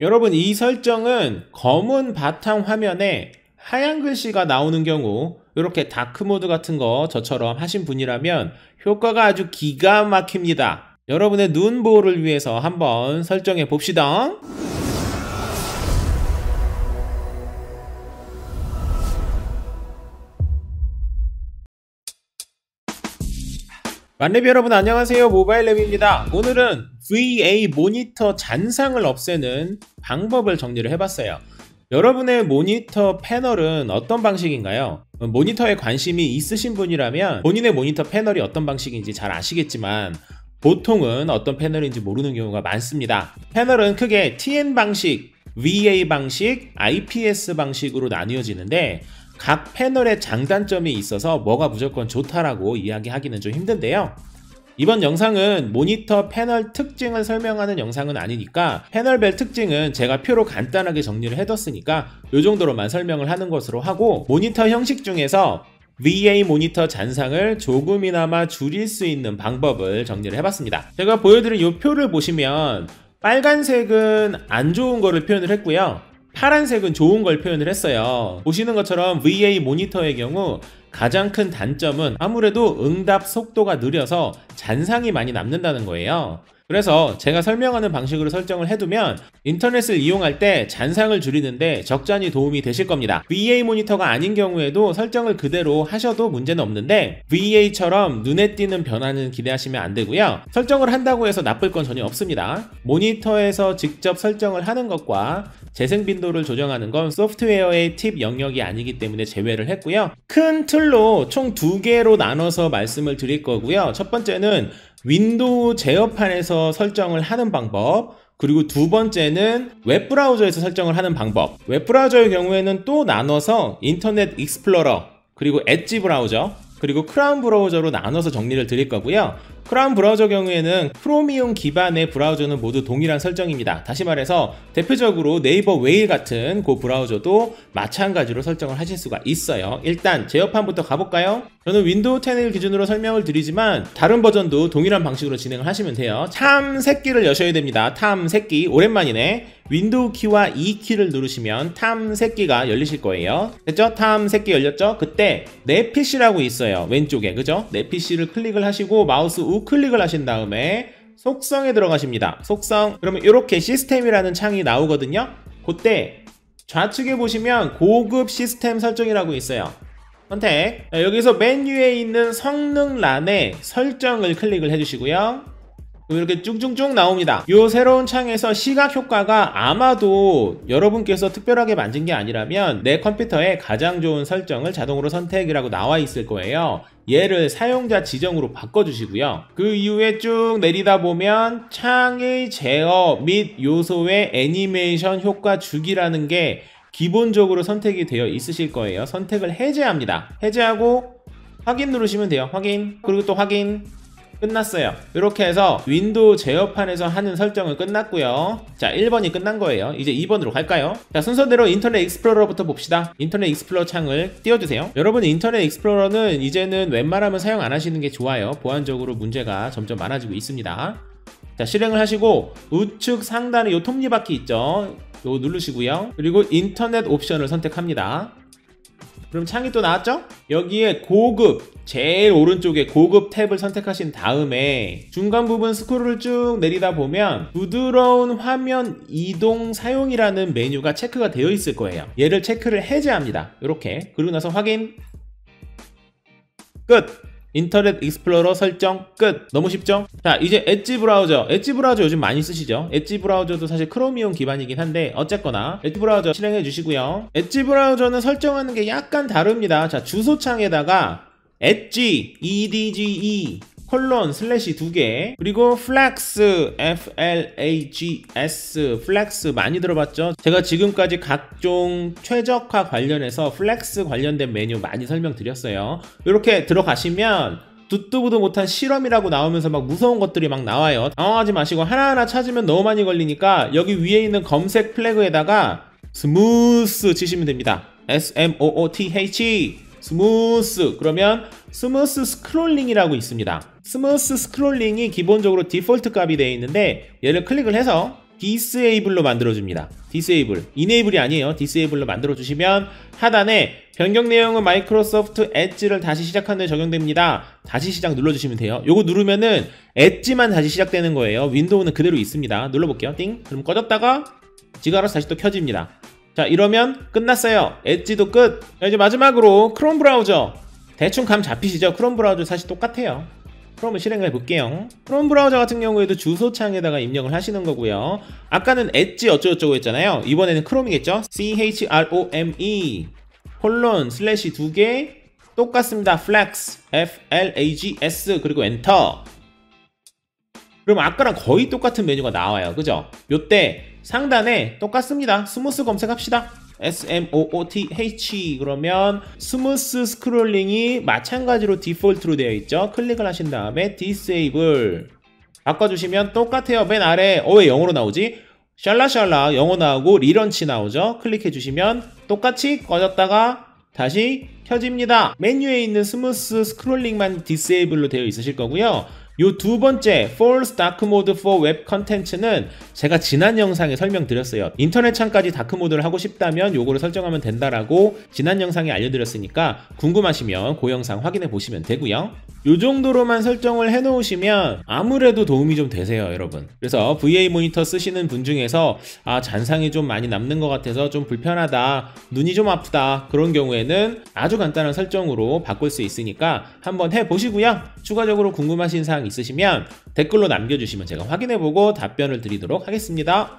여러분, 이 설정은 검은 바탕 화면에 하얀 글씨가 나오는 경우 이렇게 다크모드 같은 거 저처럼 하신 분이라면 효과가 아주 기가 막힙니다. 여러분의 눈 보호를 위해서 한번 설정해 봅시다. 만렙 여러분 안녕하세요. 모바일랩입니다. 오늘은 VA 모니터 잔상을 없애는 방법을 정리를 해봤어요. 여러분의 모니터 패널은 어떤 방식인가요? 모니터에 관심이 있으신 분이라면 본인의 모니터 패널이 어떤 방식인지 잘 아시겠지만 보통은 어떤 패널인지 모르는 경우가 많습니다. 패널은 크게 TN 방식, VA 방식, IPS 방식으로 나뉘어지는데 각 패널의 장단점이 있어서 뭐가 무조건 좋다라고 이야기하기는 좀 힘든데요. 이번 영상은 모니터 패널 특징을 설명하는 영상은 아니니까 패널별 특징은 제가 표로 간단하게 정리를 해뒀으니까 이 정도로만 설명을 하는 것으로 하고, 모니터 형식 중에서 VA 모니터 잔상을 조금이나마 줄일 수 있는 방법을 정리를 해봤습니다. 제가 보여드린 이 표를 보시면 빨간색은 안 좋은 거를 표현을 했고요, 파란색은 좋은 걸 표현을 했어요. 보시는 것처럼 VA 모니터의 경우 가장 큰 단점은 아무래도 응답 속도가 느려서 잔상이 많이 남는다는 거예요. 그래서 제가 설명하는 방식으로 설정을 해두면 인터넷을 이용할 때 잔상을 줄이는데 적잖이 도움이 되실 겁니다. VA 모니터가 아닌 경우에도 설정을 그대로 하셔도 문제는 없는데 VA처럼 눈에 띄는 변화는 기대하시면 안 되고요. 설정을 한다고 해서 나쁠 건 전혀 없습니다. 모니터에서 직접 설정을 하는 것과 재생 빈도를 조정하는 건 소프트웨어의 팁 영역이 아니기 때문에 제외를 했고요. 큰 틀로 총 2개로 나눠서 말씀을 드릴 거고요. 첫 번째는 윈도우 제어판에서 설정을 하는 방법, 그리고 두 번째는 웹브라우저에서 설정을 하는 방법. 웹브라우저의 경우에는 또 나눠서 인터넷 익스플로러, 그리고 엣지 브라우저, 그리고 크라운 브라우저로 나눠서 정리를 드릴 거고요. 크라운 브라우저 경우에는 크로미움 기반의 브라우저는 모두 동일한 설정입니다. 다시 말해서 대표적으로 네이버 웨일 같은 그 브라우저도 마찬가지로 설정을 하실 수가 있어요. 일단 제어판부터 가볼까요? 저는 윈도우 10을 기준으로 설명을 드리지만 다른 버전도 동일한 방식으로 진행을 하시면 돼요. 탐 새끼를 여셔야 됩니다. 탐 새끼, 오랜만이네. 윈도우 키와 E키를 누르시면 탐 새끼가 열리실 거예요. 됐죠? 탐 새끼 열렸죠? 그때 내 PC라고 있어요. 왼쪽에, 그죠? 내 PC를 클릭을 하시고 마우스 우클릭을 하신 다음에 속성에 들어가십니다. 속성, 그러면 이렇게 시스템이라는 창이 나오거든요. 그때 좌측에 보시면 고급 시스템 설정이라고 있어요. 선택. 여기서 메뉴에 있는 성능란에 설정을 클릭을 해주시고요. 이렇게 쭉쭉쭉 나옵니다. 이 새로운 창에서 시각 효과가 아마도 여러분께서 특별하게 만진 게 아니라면 내 컴퓨터에 가장 좋은 설정을 자동으로 선택이라고 나와 있을 거예요. 얘를 사용자 지정으로 바꿔주시고요. 그 이후에 쭉 내리다 보면 창의 제어 및 요소의 애니메이션 효과 주기라는 게 기본적으로 선택이 되어 있으실 거예요. 선택을 해제합니다. 해제하고 확인 누르시면 돼요. 확인, 그리고 또 확인. 끝났어요. 이렇게 해서 윈도우 제어판에서 하는 설정은 끝났고요. 자, 1번이 끝난 거예요. 이제 2번으로 갈까요? 자, 순서대로 인터넷 익스플로러부터 봅시다. 인터넷 익스플로러 창을 띄워주세요. 여러분, 인터넷 익스플로러는 이제는 웬만하면 사용 안 하시는 게 좋아요. 보안적으로 문제가 점점 많아지고 있습니다. 자, 실행을 하시고 우측 상단에 요 톱니바퀴 있죠? 요거 누르시고요. 그리고 인터넷 옵션을 선택합니다. 그럼 창이 또 나왔죠? 여기에 고급, 제일 오른쪽에 고급 탭을 선택하신 다음에 중간 부분 스크롤을 쭉 내리다 보면 부드러운 화면 이동 사용이라는 메뉴가 체크가 되어 있을 거예요. 얘를 체크를 해제합니다. 이렇게. 그리고 나서 확인. 끝! 인터넷 익스플로러 설정 끝! 너무 쉽죠? 자, 이제 엣지 브라우저. 엣지 브라우저 요즘 많이 쓰시죠? 엣지 브라우저도 사실 크로미움 기반이긴 한데 어쨌거나 엣지 브라우저 실행해 주시고요. 엣지 브라우저는 설정하는 게 약간 다릅니다. 자, 주소창에다가 엣지, EDGE, 콜론, 슬래시 2개, 그리고 플렉스, FLAGS, 플렉스 많이 들어봤죠? 제가 지금까지 각종 최적화 관련해서 플렉스 관련된 메뉴 많이 설명드렸어요. 이렇게 들어가시면 듣도 보도 못한 실험이라고 나오면서 막 무서운 것들이 막 나와요. 당황하지 마시고 하나하나 찾으면 너무 많이 걸리니까 여기 위에 있는 검색 플래그에다가 스무스 치시면 됩니다. SMOOTH, 스무스. 그러면 스무스 스크롤링이라고 있습니다. 스무스 스크롤링이 기본적으로 디폴트 값이 되어 있는데 얘를 클릭을 해서 disable로 만들어줍니다. disable, enable이 아니에요. disable로 만들어주시면 하단에 변경 내용은 마이크로소프트 엣지를 다시 시작하는 데 적용됩니다. 다시 시작 눌러주시면 돼요. 요거 누르면은 엣지만 다시 시작되는 거예요. 윈도우는 그대로 있습니다. 눌러볼게요. 띵. 그럼 꺼졌다가 지가 알아서 다시 또 켜집니다. 자, 이러면 끝났어요. 엣지도 끝. 자, 이제 마지막으로 크롬 브라우저. 대충 감 잡히시죠? 크롬 브라우저 사실 똑같아요. 크롬을 실행해 볼게요. 크롬 브라우저 같은 경우에도 주소창에다가 입력을 하시는 거고요. 아까는 엣지 어쩌고저쩌고 했잖아요. 이번에는 크롬이겠죠? CHROME 콜론 슬래시 2개 똑같습니다. flags FLAGS 그리고 엔터. 그럼 아까랑 거의 똑같은 메뉴가 나와요. 그죠? 요때 상단에 똑같습니다. 스무스 검색합시다. SMOOTH 그러면 스무스 스크롤링이 마찬가지로 디폴트로 되어 있죠. 클릭을 하신 다음에 디세이블 바꿔주시면 똑같아요. 맨 아래 왜 영어로 나오지? 샬라샬라 영어 나오고 리런치 나오죠. 클릭해 주시면 똑같이 꺼졌다가 다시 켜집니다. 메뉴에 있는 스무스 스크롤링만 디세이블로 되어 있으실 거고요. 요 두 번째 False Dark Mode for Web Content는 제가 지난 영상에 설명드렸어요. 인터넷 창까지 다크 모드를 하고 싶다면 요거를 설정하면 된다라고 지난 영상에 알려드렸으니까 궁금하시면 그 영상 확인해 보시면 되고요. 요 정도로만 설정을 해 놓으시면 아무래도 도움이 좀 되세요, 여러분. 그래서 VA 모니터 쓰시는 분 중에서 잔상이 좀 많이 남는 것 같아서 좀 불편하다, 눈이 좀 아프다, 그런 경우에는 아주 간단한 설정으로 바꿀 수 있으니까 한번 해 보시고요. 추가적으로 궁금하신 사항 있으시면 댓글로 남겨주시면 제가 확인해보고 답변을 드리도록 하겠습니다.